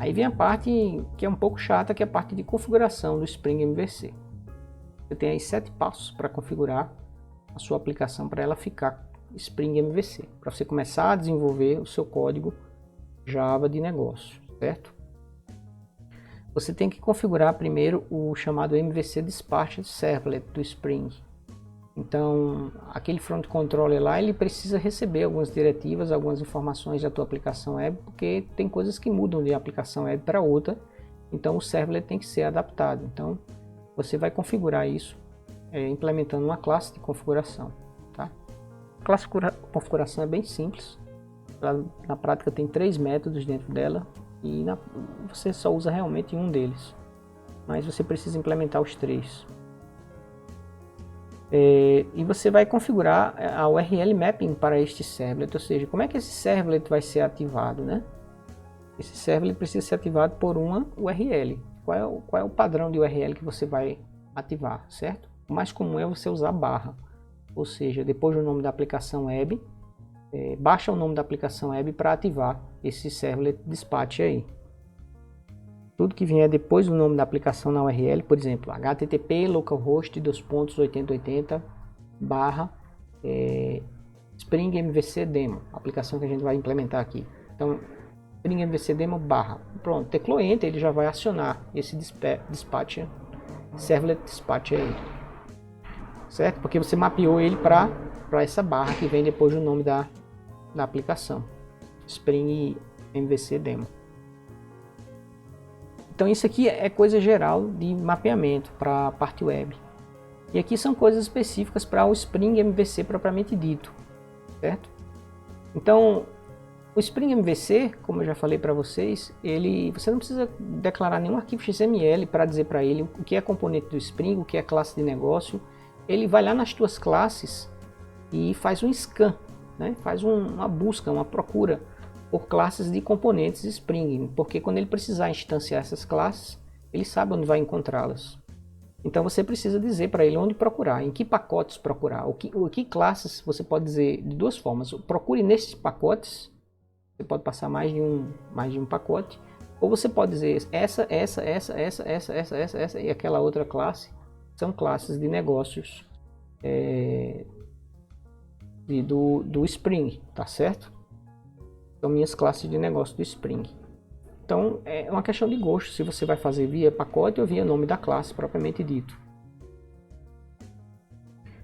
Aí vem a parte que é um pouco chata, que é a parte de configuração do Spring MVC. Você tem aí 7 passos para configurar a sua aplicação para ela ficar Spring MVC, para você começar a desenvolver o seu código Java de negócio, certo? Você tem que configurar primeiro o chamado MVC Dispatch Servlet do Spring. Então, aquele front controller lá, ele precisa receber algumas diretivas, algumas informações da tua aplicação web, porque tem coisas que mudam de aplicação web para outra, então o servlet tem que ser adaptado. Então, você vai configurar isso implementando uma classe de configuração. Tá? A classe de configuração é bem simples, na prática tem 3 métodos dentro dela, e você só usa realmente um deles, mas você precisa implementar os 3. E você vai configurar a URL mapping para este servlet, ou seja, como é que esse servlet vai ser ativado, né? Esse servlet precisa ser ativado por uma URL. Qual é o padrão de URL que você vai ativar, certo? O mais comum é você usar barra, ou seja, depois do nome da aplicação web, baixa o nome da aplicação web para ativar esse servlet dispatch aí. Tudo que vier depois do nome da aplicação na URL, por exemplo, http localhost 2.8080 barra Spring MVC Demo, a aplicação que a gente vai implementar aqui. Então, Spring MVC Demo barra, pronto, teclou Enter, ele já vai acionar esse dispatch, servlet dispatch aí, certo? Porque você mapeou ele para essa barra que vem depois do nome da aplicação, Spring MVC Demo. Então isso aqui é coisa geral de mapeamento para a parte web. E aqui são coisas específicas para o Spring MVC propriamente dito, certo? Então, o Spring MVC, como eu já falei para vocês, você não precisa declarar nenhum arquivo XML para dizer para ele o que é componente do Spring, o que é classe de negócio. Ele vai lá nas tuas classes e faz um scan, né? Faz uma busca, uma procura por classes de componentes Spring, porque quando ele precisar instanciar essas classes, ele sabe onde vai encontrá-las. Então você precisa dizer para ele onde procurar, em que pacotes procurar, o que classes. Você pode dizer de 2 formas: procure nesses pacotes, você pode passar mais de um pacote, ou você pode dizer essa e aquela outra classe são classes de negócios do Spring, tá certo? São minhas classes de negócio do Spring. Então é uma questão de gosto, se você vai fazer via pacote ou via nome da classe propriamente dito.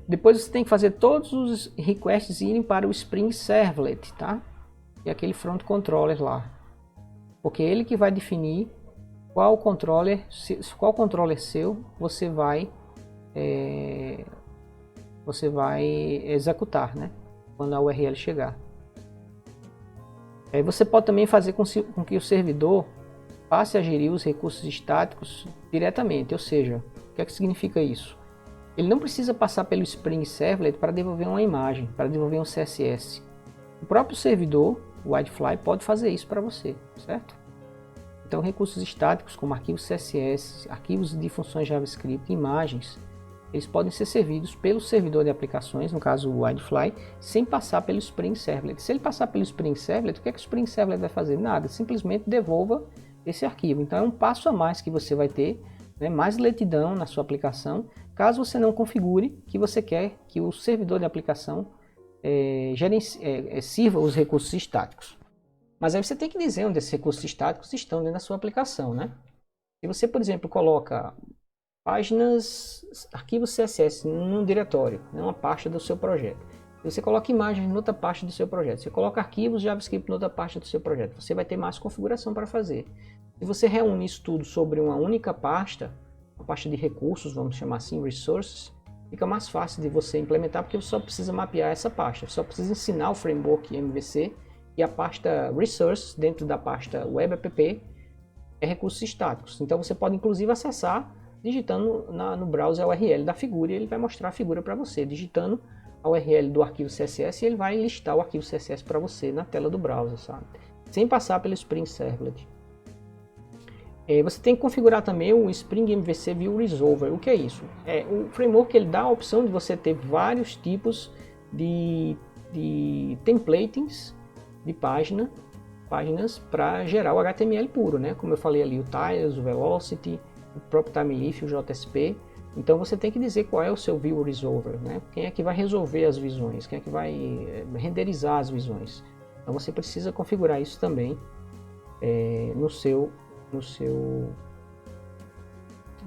Depois você tem que fazer todos os requests irem para o Spring Servlet, tá? E aquele front controller lá, porque é ele que vai definir qual controller seu você vai executar, né? Quando a URL chegar. Você pode também fazer com que o servidor passe a gerir os recursos estáticos diretamente, ou seja, o que é que significa isso? Ele não precisa passar pelo Spring Servlet para devolver uma imagem, para devolver um CSS. O próprio servidor, o WildFly, pode fazer isso para você, certo? Então, recursos estáticos como arquivos CSS, arquivos de funções JavaScript, imagens, eles podem ser servidos pelo servidor de aplicações, no caso o WildFly, sem passar pelo Spring Servlet. Se ele passar pelo Spring Servlet, o que é que o Spring Servlet vai fazer? Nada, simplesmente devolva esse arquivo. Então é um passo a mais que você vai ter, né, mais lentidão na sua aplicação, caso você não configure que você quer que o servidor de aplicação sirva os recursos estáticos. Mas aí você tem que dizer onde esses recursos estáticos estão dentro da sua aplicação, né? Se você, por exemplo, coloca páginas, arquivos CSS num diretório, numa pasta do seu projeto. Você coloca imagens em outra pasta do seu projeto. Você coloca arquivos JavaScript em outra pasta do seu projeto. Você vai ter mais configuração para fazer. Se você reúne isso tudo sobre uma única pasta, uma pasta de recursos, vamos chamar assim, resources, fica mais fácil de você implementar, porque você só precisa mapear essa pasta. Você só precisa ensinar o framework MVC e a pasta resources dentro da pasta web app é recursos estáticos. Então você pode inclusive acessar digitando no browser a URL da figura, e ele vai mostrar a figura para você. Digitando a URL do arquivo CSS, ele vai listar o arquivo CSS para você na tela do browser, sabe? Sem passar pelo Spring Servlet. Você tem que configurar também o Spring MVC View Resolver. O que é isso? O framework ele dá a opção de você ter vários tipos de templates de página páginas para gerar o HTML puro, né? Como eu falei ali, o Tiles, o Velocity, o próprio TimeLeaf, o JSP. Então você tem que dizer qual é o seu View Resolver, né? Quem é que vai resolver as visões, quem é que vai renderizar as visões. Então você precisa configurar isso também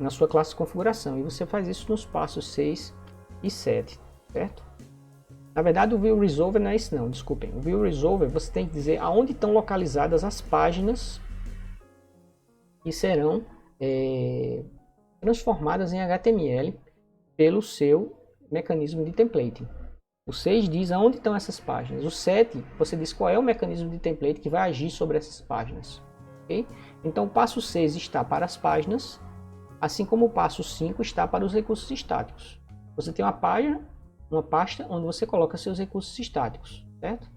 na sua classe de configuração. E você faz isso nos passos 6 e 7, certo? Na verdade, o View Resolver não é isso não, desculpem. O View Resolver você tem que dizer aonde estão localizadas as páginas que serão transformadas em HTML pelo seu mecanismo de templating. O 6 diz aonde estão essas páginas. O 7, você diz qual é o mecanismo de template que vai agir sobre essas páginas. Okay? Então, o passo 6 está para as páginas, assim como o passo 5 está para os recursos estáticos. Você tem uma pasta onde você coloca seus recursos estáticos, certo?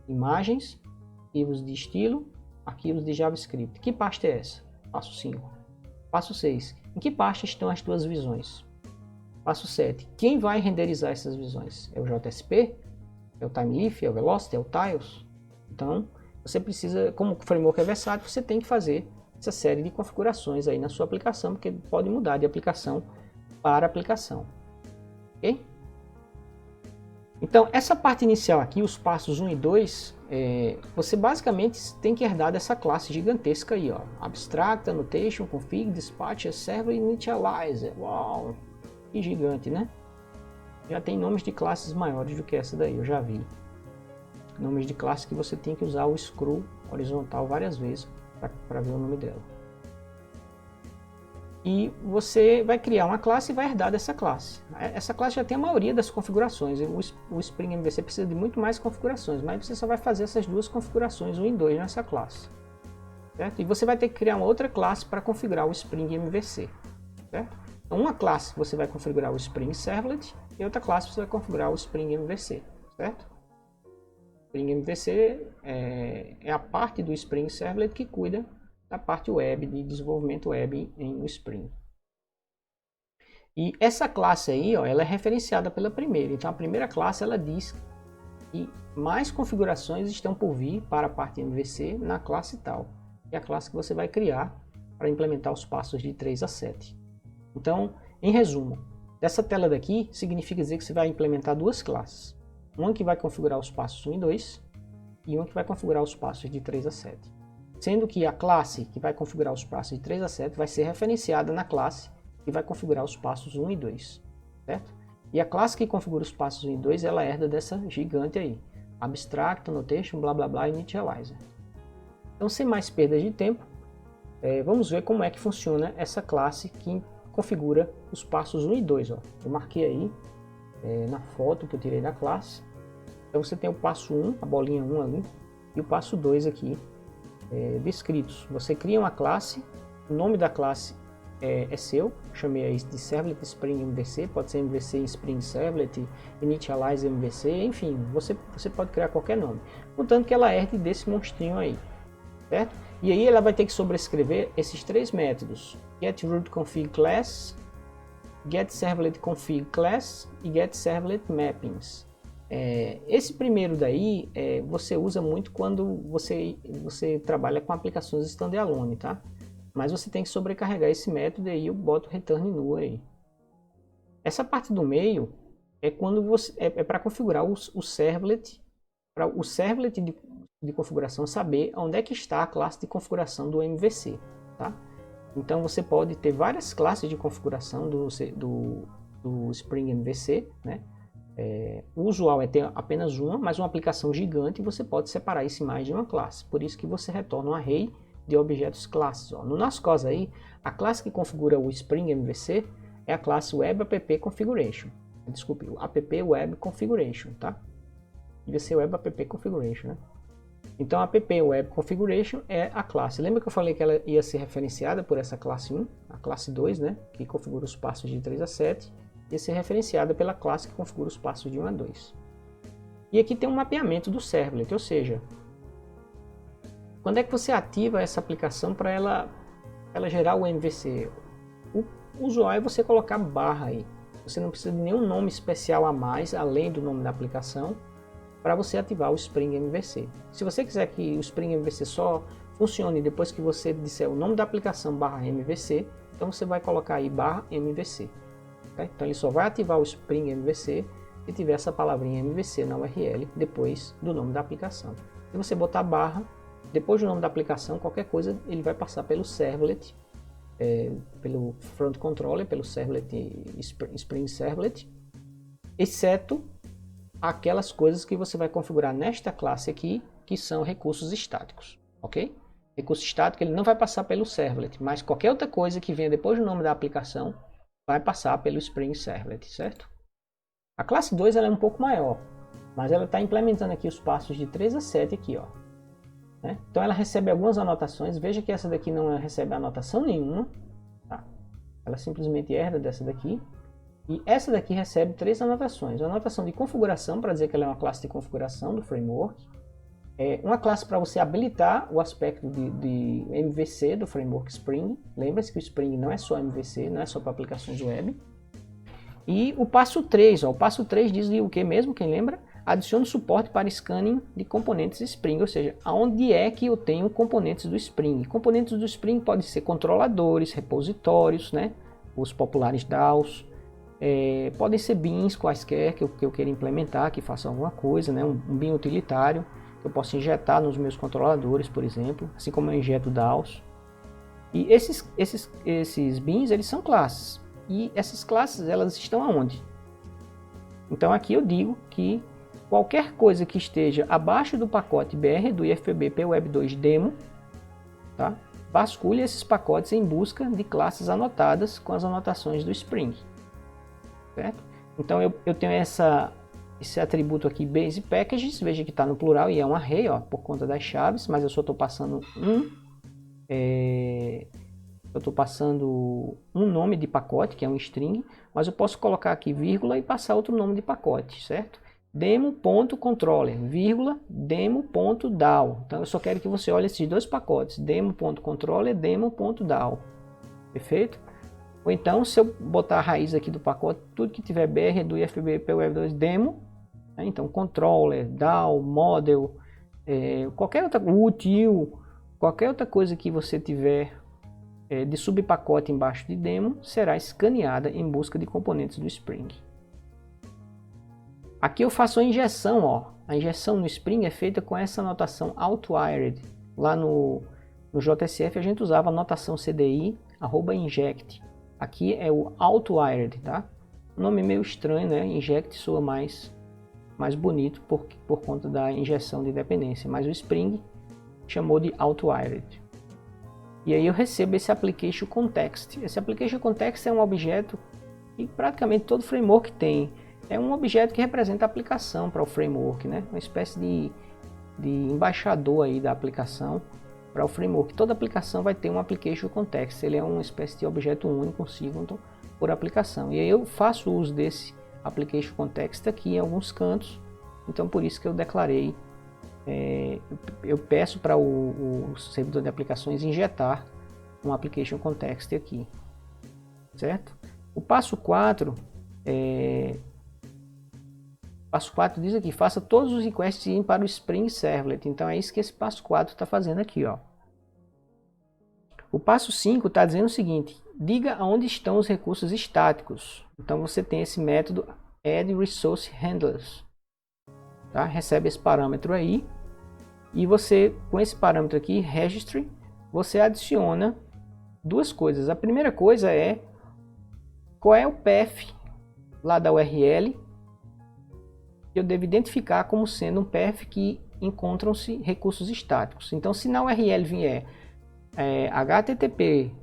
Imagens, arquivos de estilo, arquivos de JavaScript. Que pasta é essa? Passo 5. Passo 6. Em que pasta estão as tuas visões? Passo 7. Quem vai renderizar essas visões? É o JSP? É o TimeLeaf? É o Velocity? É o Tiles? Então, você precisa, como o framework é versátil, você tem que fazer essa série de configurações aí na sua aplicação, porque pode mudar de aplicação para aplicação. Ok? Então, essa parte inicial aqui, os passos 1 e 2, você basicamente tem que herdar dessa classe gigantesca aí, ó. Abstract, Annotation, Config, Dispatcher, Server e Initializer. Uau! Que gigante, né? Já tem nomes de classes maiores do que essa daí, eu já vi. Nomes de classe que você tem que usar o scroll horizontal várias vezes para ver o nome dela. E você vai criar uma classe e vai herdar dessa classe. Essa classe já tem a maioria das configurações. O Spring MVC precisa de muito mais configurações, mas você só vai fazer essas duas configurações, 1 e 2, nessa classe. Certo? E você vai ter que criar uma outra classe para configurar o Spring MVC. Certo? Então, uma classe você vai configurar o Spring Servlet e outra classe você vai configurar o Spring MVC. Certo? O Spring MVC é a parte do Spring Servlet que cuida da parte web, de desenvolvimento web em Spring. E essa classe aí, ó, ela é referenciada pela primeira. Então a primeira classe ela diz que mais configurações estão por vir para a parte MVC na classe tal. É a classe que você vai criar para implementar os passos de 3 a 7. Então, em resumo, essa tela daqui significa dizer que você vai implementar duas classes. Uma que vai configurar os passos 1 e 2 e uma que vai configurar os passos de 3 a 7. Sendo que a classe que vai configurar os passos de 3 a 7 vai ser referenciada na classe que vai configurar os passos 1 e 2, certo? E a classe que configura os passos 1 e 2, ela herda dessa gigante aí, Abstract, Annotation, blá blá blá, Initializer. Então, sem mais perdas de tempo, vamos ver como é que funciona essa classe que configura os passos 1 e 2. Ó. Eu marquei aí na foto que eu tirei da classe. Então você tem o passo 1, a bolinha 1 ali, e o passo 2 aqui, descritos. Você cria uma classe, o nome da classe é seu, chamei aí de Servlet Spring MVC, pode ser MVC Spring Servlet, Initialize MVC, enfim, você pode criar qualquer nome, contanto que ela herde desse monstrinho aí, certo? E aí ela vai ter que sobrescrever esses três métodos, getRootConfigClass, getServletConfigClass e getServletMappings. Esse primeiro daí você usa muito quando você trabalha com aplicações standalone, tá? Mas você tem que sobrecarregar esse método e aí eu boto return null aí. Essa parte do meio é quando você para configurar o servlet, para o servlet de configuração saber onde é que está a classe de configuração do MVC, tá? Então você pode ter várias classes de configuração do Spring MVC, né? O usual é ter apenas uma, mas uma aplicação gigante você pode separar isso em mais de uma classe. Por isso que você retorna um array de objetos classes. Ó. No nosso caso aí, a classe que configura o Spring MVC é a classe Web App Configuration. Desculpe, o App Web Configuration, tá? Devia ser Web App Configuration, né? Então a App Web Configuration é a classe. Lembra que eu falei que ela ia ser referenciada por essa classe 1? A classe 2, né? Que configura os passos de 3 a 7. Ia ser referenciada pela classe que configura os passos de 1 a 2. E aqui tem um mapeamento do servlet, ou seja, quando é que você ativa essa aplicação para ela gerar o MVC? O usual é você colocar barra aí. Você não precisa de nenhum nome especial a mais, além do nome da aplicação. para você ativar o Spring MVC. Se você quiser que o Spring MVC só funcione depois que você disser o nome da aplicação /MVC, então você vai colocar aí /MVC. Tá? Então ele só vai ativar o Spring MVC se tiver essa palavrinha MVC na URL depois do nome da aplicação. Se você botar barra, depois do nome da aplicação, qualquer coisa ele vai passar pelo servlet, pelo front controller, pelo servlet Spring Servlet, exceto aquelas coisas que você vai configurar nesta classe aqui, que são recursos estáticos, ok? Recurso estático ele não vai passar pelo servlet, mas qualquer outra coisa que venha depois do nome da aplicação vai passar pelo Spring Servlet, certo? A classe 2 ela é um pouco maior, mas ela está implementando aqui os passos de 3 a 7 aqui, ó. Né? Então ela recebe algumas anotações, veja que essa daqui não recebe anotação nenhuma, tá? Ela simplesmente herda dessa daqui. E essa daqui recebe 3 anotações. Uma anotação de configuração, para dizer que ela é uma classe de configuração do framework. Uma classe para você habilitar o aspecto de MVC do framework Spring. Lembre-se que o Spring não é só MVC, não é só para aplicações web. E o passo 3, ó, o passo 3 diz o que mesmo, quem lembra? Adicione suporte para scanning de componentes Spring, ou seja, aonde é que eu tenho componentes do Spring. Componentes do Spring podem ser controladores, repositórios, né? Os populares DAOs. Podem ser beans quaisquer que eu queira implementar, que façam alguma coisa, né? Um bean utilitário que eu posso injetar nos meus controladores, por exemplo, assim como eu injeto DAOs. E esses beans, eles são classes. E essas classes, elas estão aonde? Então aqui eu digo que qualquer coisa que esteja abaixo do pacote BR do IFBB PWeb2 Demo, tá? Vasculhe esses pacotes em busca de classes anotadas com as anotações do Spring. Certo? Então eu tenho esse atributo aqui, Base Packages, veja que está no plural e é um array, ó, por conta das chaves, mas eu só estou passando um nome de pacote, que é um string, mas eu posso colocar aqui vírgula e passar outro nome de pacote, certo? Demo.controller, vírgula, demo.dao. Então eu só quero que você olhe esses dois pacotes, demo.controller, demo.dao. Perfeito? Ou então, se eu botar a raiz aqui do pacote, tudo que tiver BR do IFBB PWeb2 Demo, né? Então controller, DAO, model, qualquer outra, util, qualquer outra coisa que você tiver de subpacote embaixo de demo, será escaneada em busca de componentes do Spring. Aqui eu faço a injeção, ó. A injeção no Spring é feita com essa notação outwired. Lá no JSF a gente usava a notação CDI @inject. Aqui é o outwired, tá? Nome meio estranho, né? Inject soa mais bonito por conta da injeção de dependência, mas o Spring chamou de outwired. E aí eu recebo esse application context. Esse application context é um objeto que praticamente todo framework tem. É um objeto que representa a aplicação para o framework, né? Uma espécie de embaixador aí da aplicação para o framework. Toda aplicação vai ter um application context. Ele é uma espécie de objeto único, singleton, por aplicação. E aí eu faço uso desse application context aqui em alguns cantos. Então por isso que eu declarei, eu peço para o servidor de aplicações injetar um application context aqui, certo? O passo 4 diz aqui, faça todos os requests irem para o Spring Servlet. Então é isso que esse passo 4 está fazendo aqui, ó. O passo 5 está dizendo o seguinte, diga aonde estão os recursos estáticos. Então você tem esse método add resource handlers, tá? Recebe esse parâmetro aí e você, com esse parâmetro aqui, registry, você adiciona duas coisas. A primeira coisa é qual é o path lá da URL que eu devo identificar como sendo um path que encontram-se recursos estáticos. Então, se na URL vier http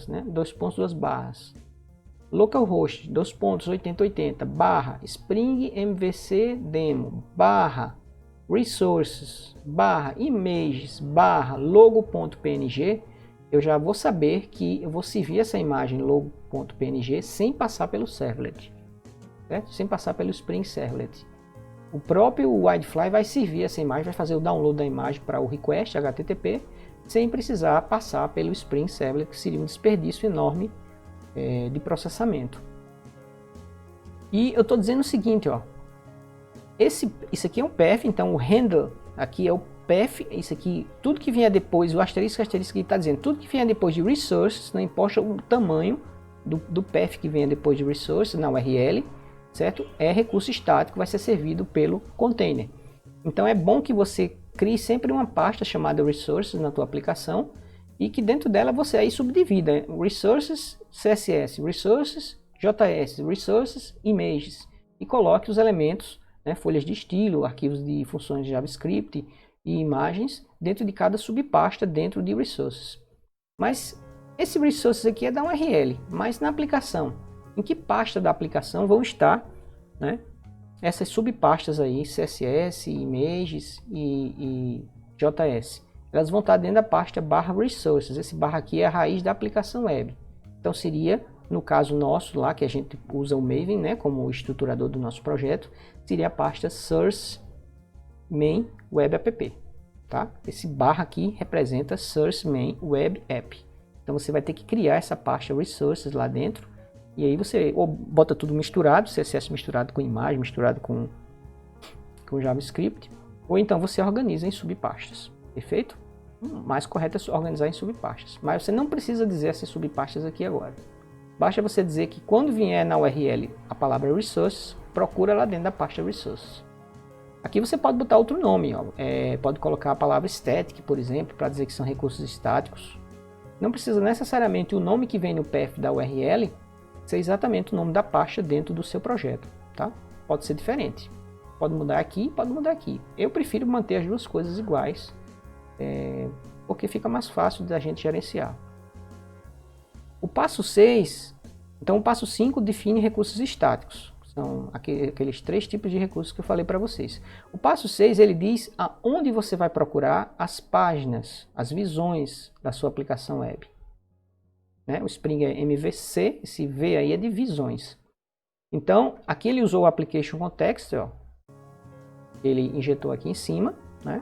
né? localhost 8080 spring mvc demo resources images logo.png, eu já vou saber que eu vou servir essa imagem logo.png sem passar pelo servlet, certo? Sem passar pelo Spring Servlet. O próprio Widefly vai servir essa imagem, vai fazer o download da imagem para o request HTTP sem precisar passar pelo Spring Servlet, que seria um desperdício enorme de processamento. E eu estou dizendo o seguinte, ó, Isso aqui é um path, então o handle aqui é o path, isso aqui, tudo que vier depois, o asterisco que está dizendo, tudo que vier depois de resources, não importa o tamanho do path que venha depois de resources na URL, certo? É recurso estático, vai ser servido pelo container. Então é bom que você crie sempre uma pasta chamada resources na tua aplicação e que dentro dela você aí subdivida resources, CSS, resources, JS, resources, images e coloque os elementos, né, folhas de estilo, arquivos de funções de JavaScript e imagens dentro de cada subpasta dentro de resources. Mas esse resources aqui é da URL, mas na aplicação, em que pasta da aplicação vão estar, né, essas subpastas aí, CSS, images e JS? Elas vão estar dentro da pasta /resources. Esse barra aqui é a raiz da aplicação web. Então seria, no caso nosso lá, que a gente usa o Maven, né, como estruturador do nosso projeto, seria a pasta source main web app. Tá? Esse barra aqui representa source main web app. Então você vai ter que criar essa pasta resources lá dentro. E aí você ou bota tudo misturado, CSS misturado com imagem, misturado com JavaScript, ou então você organiza em subpastas. Perfeito? O mais correto é organizar em subpastas. Mas você não precisa dizer essas subpastas aqui agora. Basta você dizer que quando vier na URL a palavra resources, procura lá dentro da pasta resources. Aqui você pode botar outro nome, ó. Pode colocar a palavra static, por exemplo, para dizer que são recursos estáticos. Não precisa necessariamente o nome que vem no path da URL ser exatamente o nome da pasta dentro do seu projeto, tá? Pode ser diferente. Pode mudar aqui, pode mudar aqui. Eu prefiro manter as duas coisas iguais, porque fica mais fácil da gente gerenciar. O passo 6, então o passo 5 define recursos estáticos. São aqueles 3 tipos de recursos que eu falei para vocês. O passo 6, ele diz aonde você vai procurar as páginas, as visões da sua aplicação web. Né? O Spring é MVC, esse V aí é de visões. Então, aqui ele usou o Application Context, ó. Ele injetou aqui em cima, né?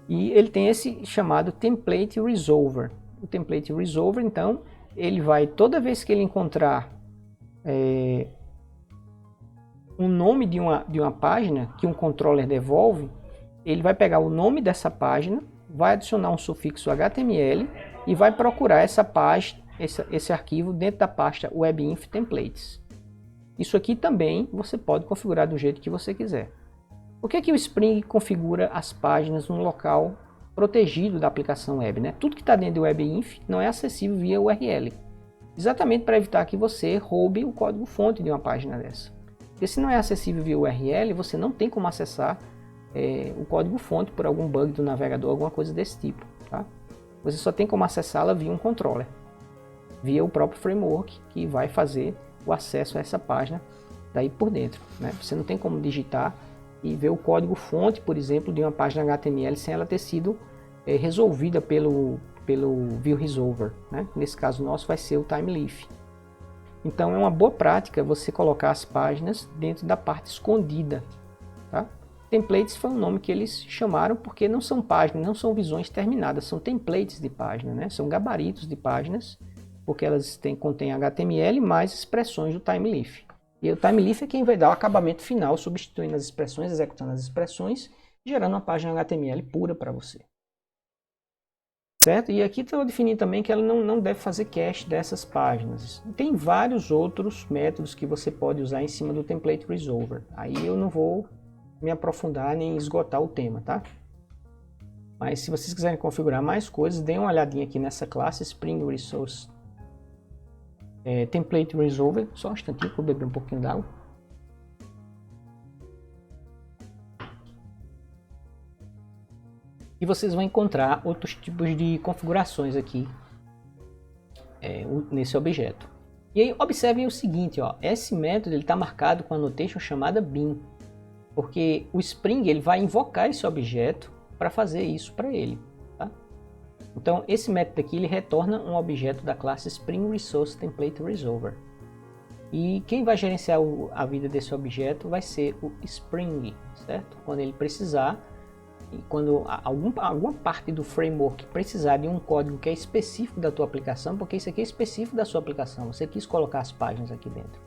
E ele tem esse chamado Template Resolver. O Template Resolver, então, ele vai, toda vez que ele encontrar um nome de uma página que um controller devolve, ele vai pegar o nome dessa página, vai adicionar um sufixo HTML e vai procurar essa página, esse arquivo dentro da pasta webinf templates. Isso aqui também você pode configurar do jeito que você quiser. Por que o Spring configura as páginas num local protegido da aplicação web, né? Tudo que está dentro do webinf não é acessível via URL. Exatamente para evitar que você roube o código-fonte de uma página dessa. Porque se não é acessível via URL, você não tem como acessar o código-fonte por algum bug do navegador, alguma coisa desse tipo. Tá? Você só tem como acessá-la via um controller, via o próprio framework que vai fazer o acesso a essa página daí por dentro. Né? Você não tem como digitar e ver o código-fonte, por exemplo, de uma página HTML sem ela ter sido resolvida pelo View Resolver. Né? Nesse caso nosso vai ser o TimeLeaf. Então é uma boa prática você colocar as páginas dentro da parte escondida. Tá? Templates foi o nome que eles chamaram porque não são páginas, não são visões terminadas, são templates de página, né? São gabaritos de páginas, porque elas contêm HTML mais expressões do TimeLeaf. E o TimeLeaf é quem vai dar o acabamento final, substituindo as expressões, executando as expressões, gerando uma página HTML pura para você. Certo? E aqui estou definindo também que ela não deve fazer cache dessas páginas. Tem vários outros métodos que você pode usar em cima do Template Resolver. Aí eu não vou me aprofundar nem esgotar o tema, tá? Mas se vocês quiserem configurar mais coisas, deem uma olhadinha aqui nessa classe Spring Resource Template Resolver. Só um instantinho para eu beber um pouquinho d'água. E vocês vão encontrar outros tipos de configurações aqui nesse objeto. E aí observem o seguinte, ó, esse método está marcado com a annotation chamada bin, porque o Spring ele vai invocar esse objeto para fazer isso para ele. Tá? Então esse método aqui ele retorna um objeto da classe Spring Resource Template Resolver. E quem vai gerenciar a vida desse objeto vai ser o Spring, certo? Quando ele precisar, e quando alguma parte do framework precisar de um código que é específico da tua aplicação, porque isso aqui é específico da sua aplicação, você quis colocar as páginas aqui dentro.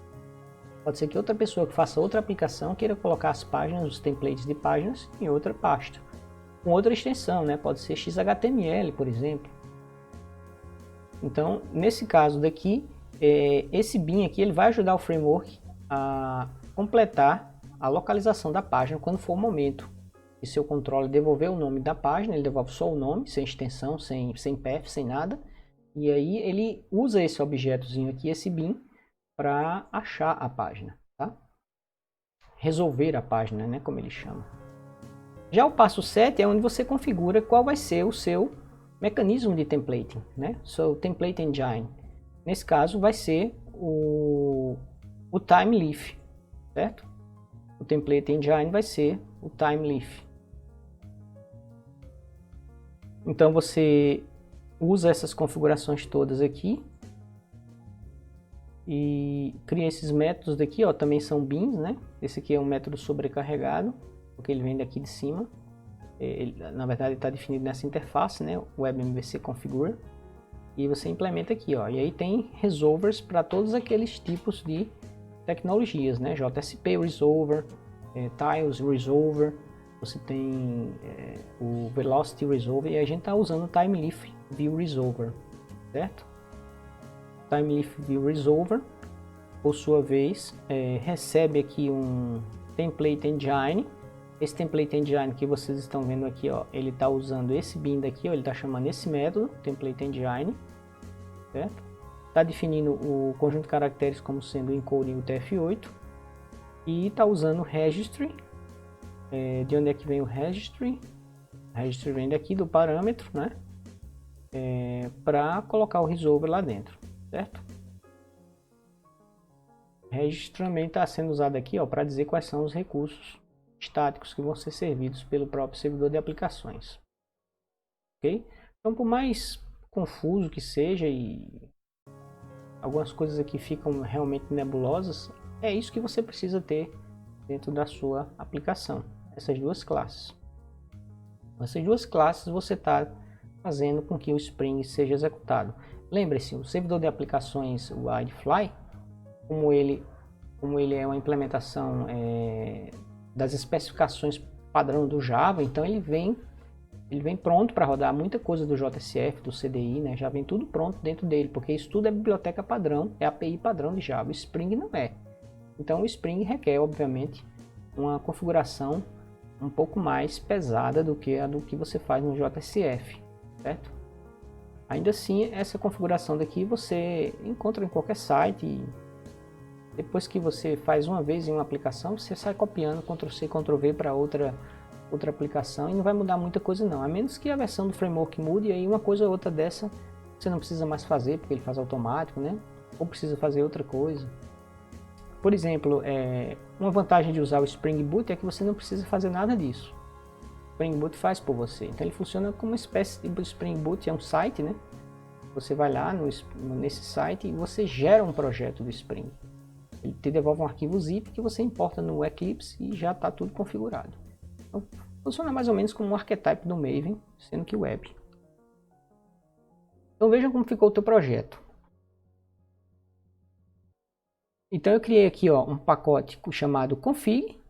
Pode ser que outra pessoa que faça outra aplicação queira colocar as páginas, os templates de páginas em outra pasta, com outra extensão, né? Pode ser XHTML, por exemplo. Então, nesse caso daqui, esse bin aqui ele vai ajudar o framework a completar a localização da página quando for o momento. E seu controller devolver o nome da página, ele devolve só o nome, sem extensão, sem path, sem nada. E aí ele usa esse objetozinho aqui, esse bin, para achar a página, tá? Resolver a página, né, como ele chama. Já o passo 7 é onde você configura qual vai ser o seu mecanismo de templating, né? So, template engine. Nesse caso vai ser o Thymeleaf, certo? O template engine vai ser o Thymeleaf. Então você usa essas configurações todas aqui e cria esses métodos daqui, ó, também são bins, né? Esse aqui é um método sobrecarregado, porque ele vem daqui de cima. Ele, na verdade, está definido nessa interface, né? WebMVC configure. E você implementa aqui, ó. E aí tem resolvers para todos aqueles tipos de tecnologias, né? JSP Resolver, Tiles Resolver, você tem o Velocity Resolver e a gente está usando o Thymeleaf View Resolver, certo? Thymeleaf View Resolver, por sua vez, recebe aqui um Template Engine. Esse Template Engine que vocês estão vendo aqui, ó, ele está usando esse bin daqui, ó, ele está chamando esse método, Template Engine, certo? Está definindo o conjunto de caracteres como sendo o encoding UTF-8 e está usando o Registry. De onde é que vem o Registry? O Registry vem daqui do parâmetro, né? Para colocar o Resolver lá dentro, certo? Registry também está sendo usado aqui, ó, para dizer quais são os recursos estáticos que vão ser servidos pelo próprio servidor de aplicações. Ok? Então, por mais confuso que seja e algumas coisas aqui ficam realmente nebulosas, é isso que você precisa ter dentro da sua aplicação. Essas duas classes. Essas duas classes você está fazendo com que o Spring seja executado. Lembre-se, o servidor de aplicações, o IDFly, como ele é uma implementação das especificações padrão do Java, então ele vem pronto para rodar muita coisa do JSF, do CDI, né? Já vem tudo pronto dentro dele, porque isso tudo é biblioteca padrão, é API padrão de Java. O Spring não é. Então o Spring requer, obviamente, uma configuração um pouco mais pesada do que a do que você faz no JSF, certo? Ainda assim, essa configuração daqui você encontra em qualquer site. E depois que você faz uma vez em uma aplicação, você sai copiando Ctrl+C, Ctrl+V para outra aplicação e não vai mudar muita coisa não, a menos que a versão do framework mude e aí uma coisa ou outra dessa você não precisa mais fazer porque ele faz automático, né? Ou precisa fazer outra coisa. Por exemplo, uma vantagem de usar o Spring Boot é que você não precisa fazer nada disso. O Spring Boot faz por você. Então ele funciona como uma espécie de Spring Boot, é um site, né? Você vai lá nesse site e você gera um projeto do Spring. Ele te devolve um arquivo zip que você importa no Eclipse e já está tudo configurado. Então, funciona mais ou menos como um archetype do Maven, sendo que web. Então veja como ficou o teu projeto. Então eu criei aqui, ó, um pacote chamado config,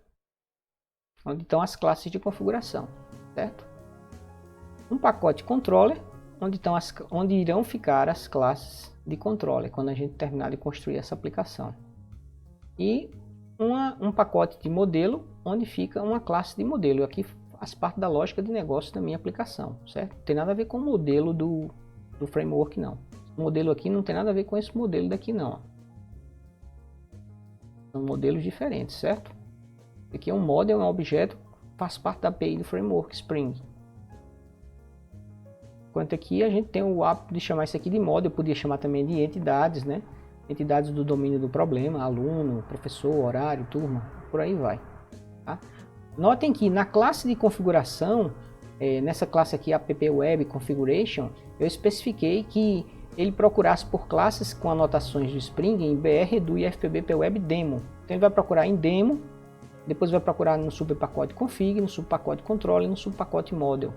onde estão as classes de configuração, certo? Um pacote controller, onde irão ficar as classes de controller quando a gente terminar de construir essa aplicação. E um pacote de modelo, onde fica uma classe de modelo. Aqui faz parte da lógica de negócio da minha aplicação, certo? Não tem nada a ver com o modelo do framework, não. O modelo aqui não tem nada a ver com esse modelo daqui, não. São modelos diferentes, certo? Aqui é um model, é um objeto, faz parte da API do framework Spring. Enquanto aqui a gente tem o hábito de chamar isso aqui de model, eu podia chamar também de entidades, né? Entidades do domínio do problema, aluno, professor, horário, turma, por aí vai. Tá? Notem que na classe de configuração, nessa classe aqui, app web configuration, eu especifiquei que ele procurasse por classes com anotações do Spring em BR, Edu e FPB web demo. Então ele vai procurar em demo, depois vai procurar no subpacote config, no subpacote controle e no subpacote model.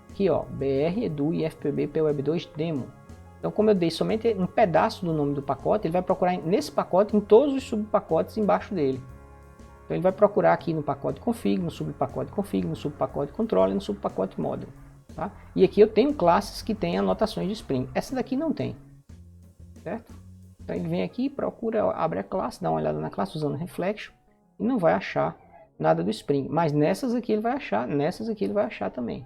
Aqui ó, BR, Edu e FPB web 2 demo. Então, como eu dei somente um pedaço do nome do pacote, ele vai procurar nesse pacote, em todos os subpacotes embaixo dele. Então, ele vai procurar aqui no pacote config, no subpacote config, no subpacote controller, no subpacote model. Tá? E aqui eu tenho classes que têm anotações de Spring. Essa daqui não tem. Certo? Então, ele vem aqui, procura, abre a classe, dá uma olhada na classe usando reflection e não vai achar nada do Spring. Mas nessas aqui ele vai achar, nessas aqui ele vai achar também.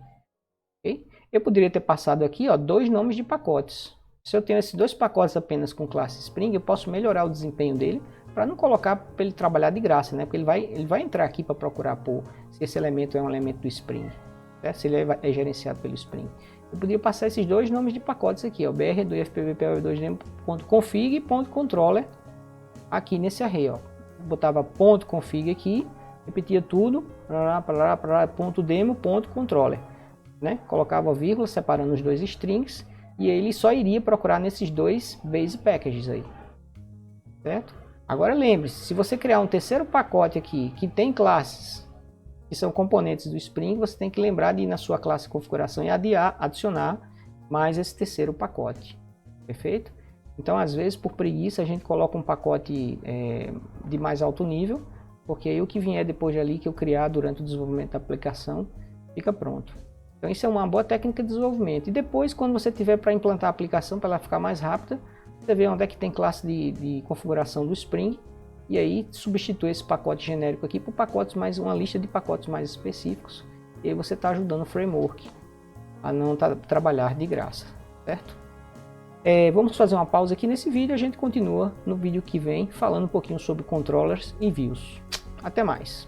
Okay? Eu poderia ter passado aqui, ó, 2 nomes de pacotes. Se eu tenho esses 2 pacotes apenas com classe Spring, eu posso melhorar o desempenho dele para não colocar para ele trabalhar de graça, né? Porque ele vai entrar aqui para procurar por se esse elemento é um elemento do Spring, certo? Se ele é gerenciado pelo Spring. Eu poderia passar esses 2 nomes de pacotes aqui, ó, br2 fpv.config e .controller aqui nesse array, ó. Botava .config aqui, repetia tudo, .demo, .controller, né? Colocava vírgula separando os 2 strings e ele só iria procurar nesses 2 base packages aí, certo? Agora lembre-se, se você criar um terceiro pacote aqui que tem classes que são componentes do Spring, você tem que lembrar de ir na sua classe configuração e adicionar mais esse terceiro pacote, perfeito? Então, às vezes, por preguiça, a gente coloca um pacote de mais alto nível, porque aí o que vier depois dali que eu criar durante o desenvolvimento da aplicação fica pronto. Então, isso é uma boa técnica de desenvolvimento. E depois, quando você tiver para implantar a aplicação, para ela ficar mais rápida, você vê onde é que tem classe de configuração do Spring, e aí substitui esse pacote genérico aqui por pacotes uma lista de pacotes mais específicos, e aí você está ajudando o framework a não trabalhar de graça, certo? Vamos fazer uma pausa aqui nesse vídeo, a gente continua no vídeo que vem falando um pouquinho sobre controllers e views. Até mais!